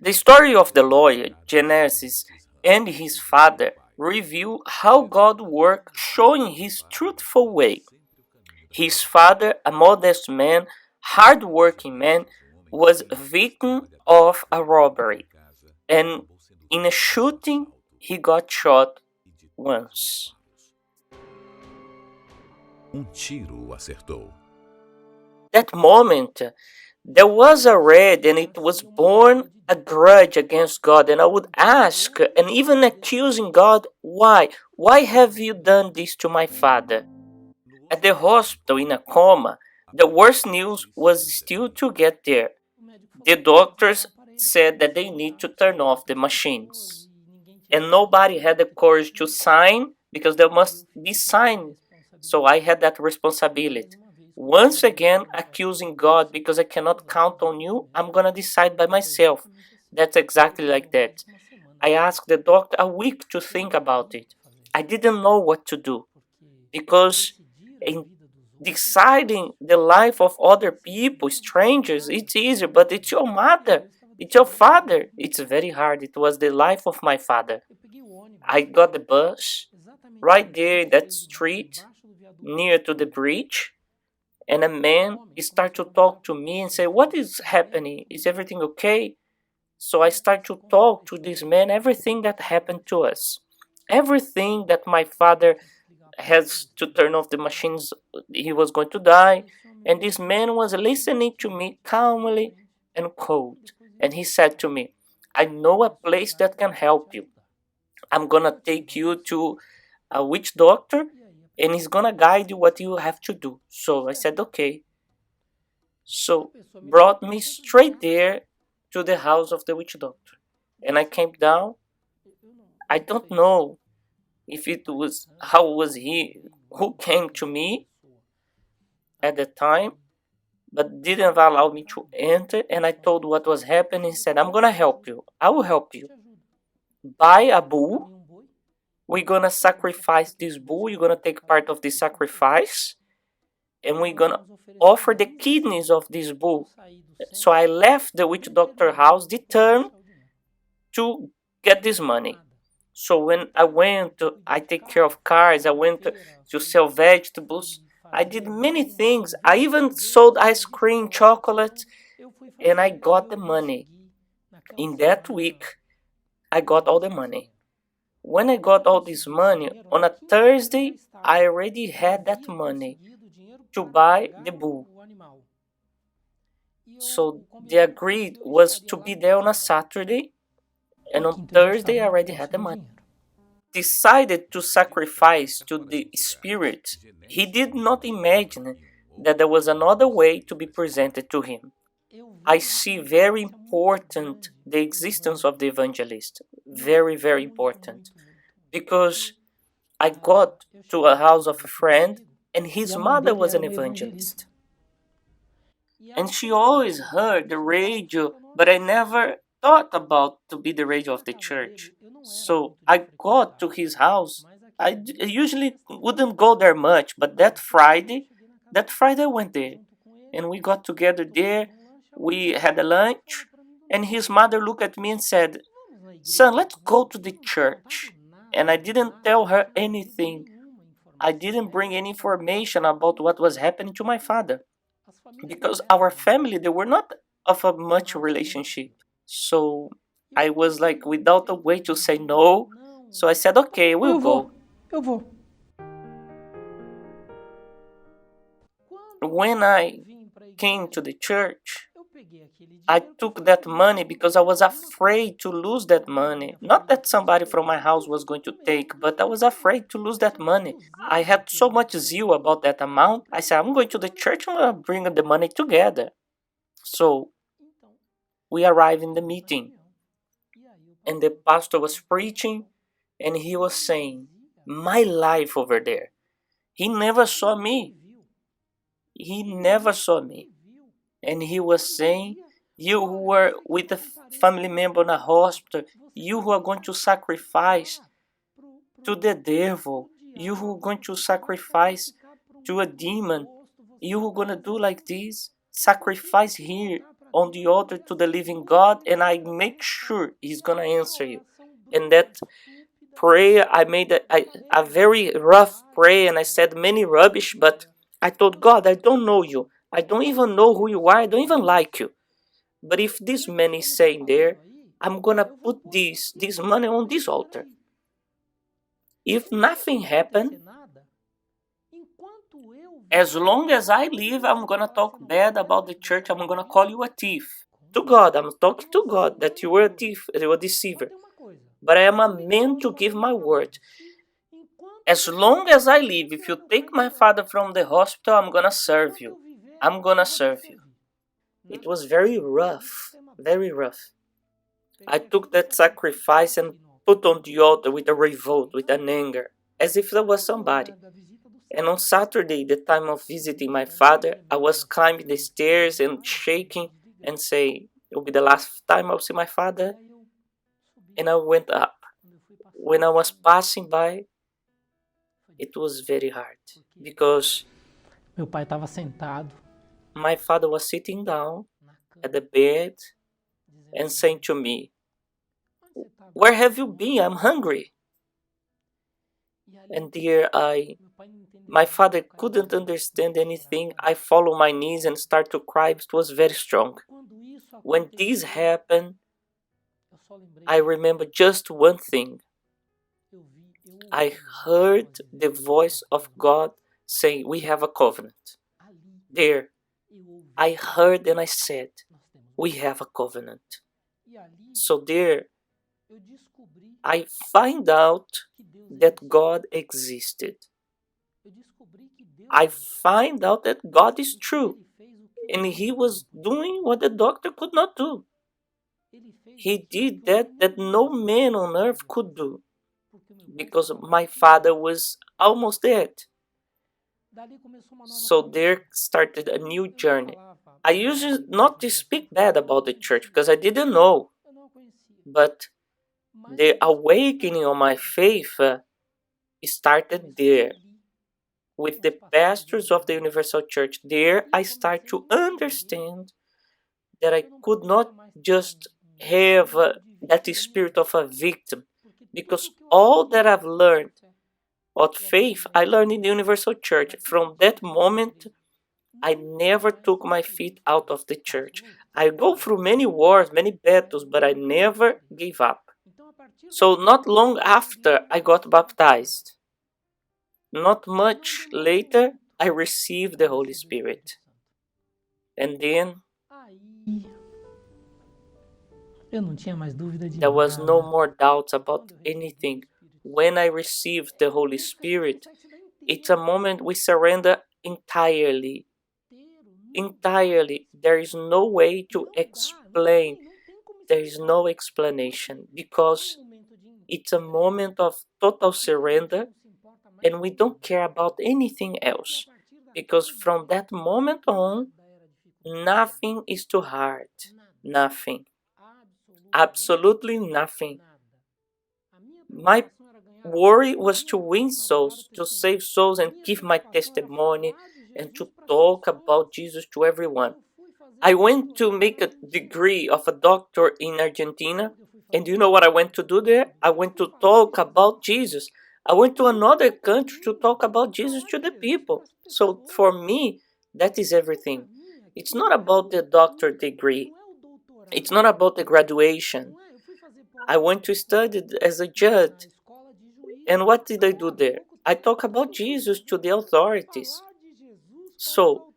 The story of the lawyer, Genesis, and his father reveal how God worked, showing his truthful way. His father, a modest man, hard-working man, was victim of a robbery, and in a shooting, he got shot once. Tiro o acertou. That moment, there was a red, and it was born a grudge against God. And I would ask, and even accusing God, why? Why have you done this to my father? At the hospital in a coma, the worst news was still to get there. The doctors said that they need to turn off the machines. And nobody had the courage to sign because there must be signed. So I had that responsibility. Once again, accusing God because I cannot count on you, I'm gonna decide by myself. That's exactly like that. I asked the doctor a week to think about it. I didn't know what to do because in deciding the life of other people, strangers, it's easier, but it's your mother, it's your father. It's very hard. It was the life of my father. I got the bus right there in that street near to the bridge, and a man started to talk to me and say, "What is happening? Is everything okay?" So I start to talk to this man everything that happened to us, everything that my father has to turn off the machines, he was going to die, and this man was listening to me calmly and cold, and he said to me, "I know a place that can help you. I'm gonna take you to a witch doctor, and he's gonna guide you what you have to do." So I said, okay. So brought me straight there to the house of the witch doctor, and I came down. I don't know if it was how was he who came to me at the time, but didn't allow me to enter. And I told what was happening. He said, "I'm gonna help you. I will help you. Buy a bull. We're gonna sacrifice this bull. You're gonna take part of the sacrifice, and we're gonna offer the kidneys of this bull." So I left the witch doctor house determined to get this money. So when I take care of cars, I went to sell vegetables. I did many things. I even sold ice cream, chocolate, and I got the money. In that week, I got all the money. When I got all this money, on a Thursday, I already had that money to buy the bull. So the agreed was to be there on a Saturday, and on Thursday I already had the money. Decided to sacrifice to the spirit, he did not imagine that there was another way to be presented to him. I see very important the existence of the evangelist. Very, very important. Because I got to a house of a friend and his mother was an evangelist. And she always heard the radio, but I never thought about to be the radio of the church. So I got to his house. I usually wouldn't go there much, but that Friday I went there, and we got together there. We had a lunch, and his mother looked at me and said, "Son, let's go to the church." And I didn't tell her anything. I didn't bring any information about what was happening to my father because our family they were not of a much relationship. So I was like without a way to say no. So I said, "Okay, we'll Eu go." vou, eu vou. When I came to the church, I took that money because I was afraid to lose that money. Not that somebody from my house was going to take, but I was afraid to lose that money. I had so much zeal about that amount. I said, "I'm going to the church, I'm going to bring the money together." So we arrived in the meeting, and the pastor was preaching, and he was saying, "My life over there." He never saw me. He never saw me. And he was saying, "You who were with a family member in a hospital, you who are going to sacrifice to the devil, you who are going to sacrifice to a demon, you who are going to do like this, sacrifice here. on the altar to the living God, and I make sure He's gonna answer you. And that prayer, I made a very rough prayer, and I said many rubbish, but I told God, I don't know you. I don't even know who you are. I don't even like you. But if this man is saying there, I'm gonna put this money on this altar. If nothing happened, as long as I live, I'm gonna talk bad about the church. I'm gonna call you a thief. To God, I'm talking to God that you were a thief, you were a deceiver. But I am a man to give my word. As long as I live, if you take my father from the hospital, I'm gonna serve you. I'm gonna serve you. It was very rough, very rough. I took that sacrifice and put on the altar with a revolt, with an anger, as if there was somebody. And on Saturday, the time of visiting my father, I was climbing the stairs and shaking and saying, it'll be the last time I'll see my father. And I went up. When I was passing by, it was very hard because Meu pai estava sentado my father was sitting down at the bed and saying to me, "Where have you been? I'm hungry." And there my father couldn't understand anything. I follow my knees and start to cry. It was very strong. When this happened, I remember just one thing. I heard the voice of God saying, "We have a covenant." There, I heard and I said, "We have a covenant." So there, I find out that God existed. I find out that God is true. And He was doing what the doctor could not do. He did that no man on earth could do. Because my father was almost dead. So there started a new journey. I used not to speak bad about the church because I didn't know. But the awakening of my faith started there. With the pastors of the Universal Church. There I start to understand that I could not just have that spirit of a victim. Because all that I've learned of faith, I learned in the Universal Church. From that moment, I never took my feet out of the church. I go through many wars, many battles, but I never gave up. So not long after I got baptized, not much later, I received the Holy Spirit. And then eu não tinha mais dúvida de there was no nada. more doubts about anything. When I received the Holy Spirit, it's a moment we surrender entirely. Entirely. There is no way to explain. There is no explanation because it's a moment of total surrender and we don't care about anything else. Because from that moment on, nothing is too hard. Nothing. Absolutely nothing. My worry was to win souls, to save souls and give my testimony and to talk about Jesus to everyone. I went to make a degree of a doctor in Argentina, and you know what I went to do there? I went to talk about Jesus. I went to another country to talk about Jesus to the people. So for me, that is everything. It's not about the doctor degree. It's not about the graduation. I went to study as a judge. And what did I do there? I talk about Jesus to the authorities. So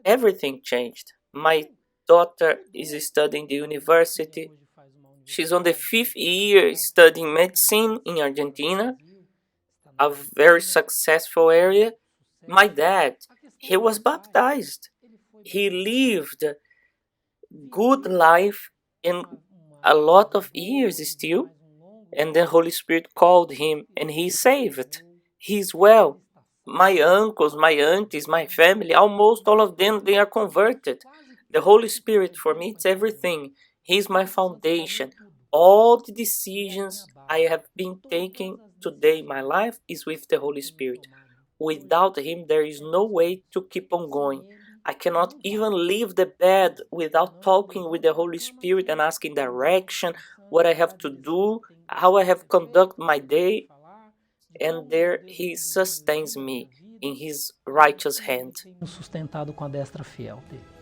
everything changed. My daughter is studying the university. She's on the 5th year studying medicine in Argentina, a very successful area. My dad, he was baptized. He lived good life in a lot of years still. And the Holy Spirit called him and he saved. He's well. My uncles, my aunties, my family, almost all of them, they are converted. The Holy Spirit for me, it's everything. He's my foundation. All the decisions I have been taking today in my life is with the Holy Spirit. Without Him, there is no way to keep on going. I cannot even leave the bed without talking with the Holy Spirit and asking direction, what I have to do, how I have conduct my day, and there He sustains me in His righteous hand. Sustentado com a destra fiel dele.